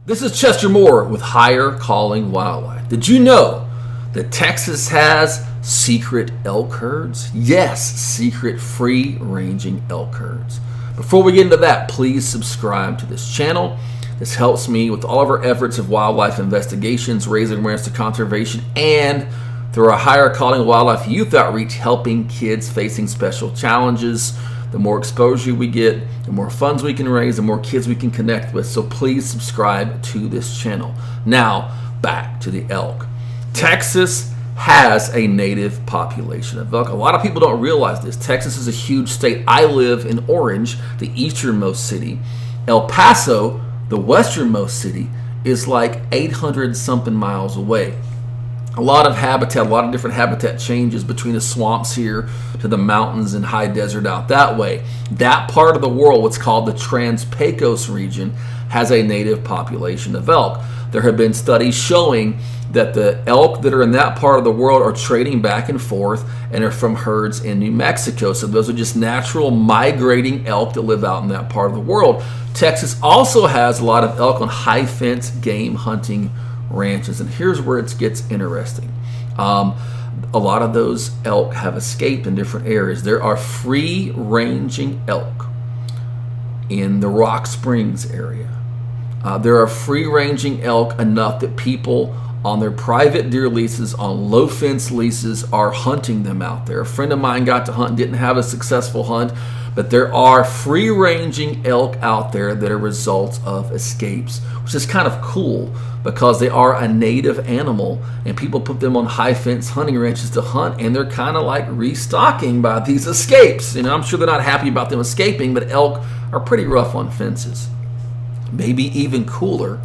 This is Chester Moore with Higher Calling Wildlife. Did you know that Texas has secret elk herds? Yes, secret free-ranging elk herds. Before we get into that, please subscribe to this channel. This helps me with all of our efforts of wildlife investigations, raising awareness to conservation, and through our Higher Calling Wildlife youth outreach, helping kids facing special challenges. The more exposure we get, the more funds we can raise, the more kids we can connect with. So please subscribe to this channel. Now, back to the elk. Texas has a native population of elk. A lot of people don't realize this. Texas is a huge state. I live in Orange, the easternmost city. El Paso, the westernmost city, is like 800 something miles away. A lot of habitat, a lot of different habitat changes between the swamps here to the mountains and high desert out that way. That part of the world, what's called the Trans-Pecos region, has a native population of elk. There have been studies showing that the elk that are in that part of the world are trading back and forth and are from herds in New Mexico. So those are just natural migrating elk that live out in that part of the world. Texas also has a lot of elk on high fence game hunting ranches, and here's where it gets interesting. A lot of those elk have escaped in different areas. There are free-ranging elk in the Rock Springs area. There are free-ranging elk enough that people on their private deer leases, on low fence leases, are hunting them out there. A friend of mine got to hunt, didn't have a successful hunt, but there are free-ranging elk out there that are results of escapes, which is kind of cool because they are a native animal and people put them on high fence hunting ranches to hunt, and they're kind of like restocking by these escapes. You know, I'm sure they're not happy about them escaping, but elk are pretty rough on fences. Maybe even cooler,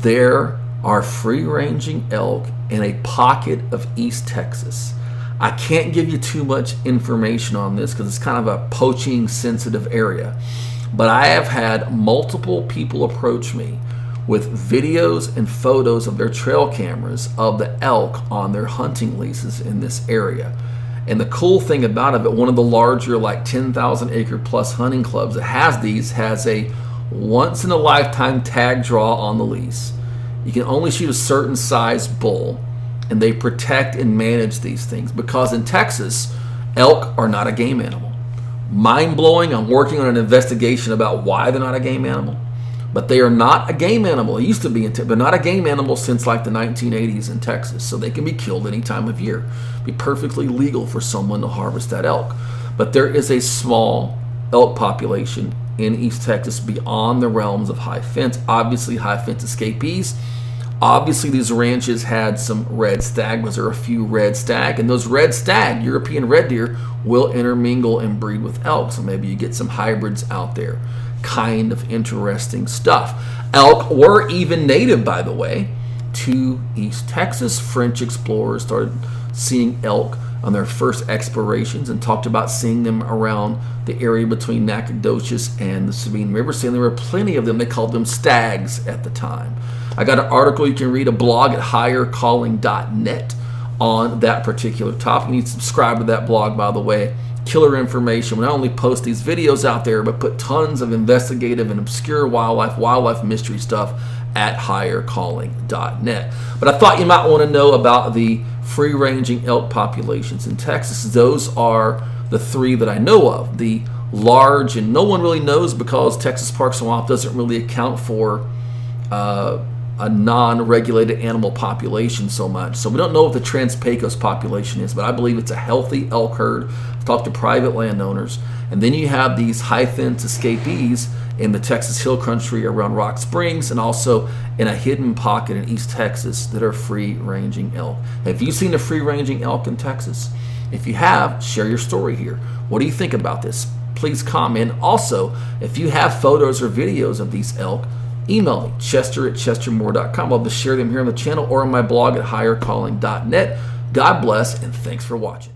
there are free-ranging elk in a pocket of East Texas. I can't give you too much information on this because it's kind of a poaching sensitive area, but I have had multiple people approach me with videos and photos of their trail cameras of the elk on their hunting leases in this area. And the cool thing about it, one of the larger like 10,000 acre plus hunting clubs that has these has a once in a lifetime tag draw on the lease. You can only shoot a certain size bull, and they protect and manage these things because in Texas, elk are not a game animal. Mind-blowing. I'm working on an investigation about why they're not a game animal, but they are not a game animal. It used to be, they're not a game animal since like the 1980s in Texas, so they can be killed any time of year. It'd be perfectly legal for someone to harvest that elk. But there is a small elk population in East Texas beyond the realms of high fence. Obviously, high fence escapees. Obviously, these ranches had some red stag. Was there a few red stag? And those red stag, European red deer, will intermingle and breed with elk. So maybe you get some hybrids out there. Kind of interesting stuff. Elk were even native, by the way, to East Texas. French explorers started seeing elk on their first explorations and talked about seeing them around the area between Nacogdoches and the Sabine River, saying there were plenty of them. They called them stags at the time. I got an article you can read, a blog at highercalling.net on that particular topic. You need to subscribe to that blog, by the way. Killer information. We not only post these videos out there, but put tons of investigative and obscure wildlife mystery stuff at highercalling.net. But I thought you might want to know about the free-ranging elk populations in Texas. Those are the three that I know of. The large, and no one really knows because Texas Parks and Wildlife doesn't really account for a non-regulated animal population so much. So we don't know what the Trans-Pecos population is, but I believe it's a healthy elk herd. I've talked to private landowners. And then you have these high fence escapees in the Texas Hill Country around Rock Springs, and also in a hidden pocket in East Texas that are free-ranging elk. Have you seen a free-ranging elk in Texas? If you have, share your story here. What do you think about this? Please comment. Also, if you have photos or videos of these elk, email me, chester@chestermore.com. I'll be share them here on the channel or on my blog at highercalling.net. God bless, and thanks for watching.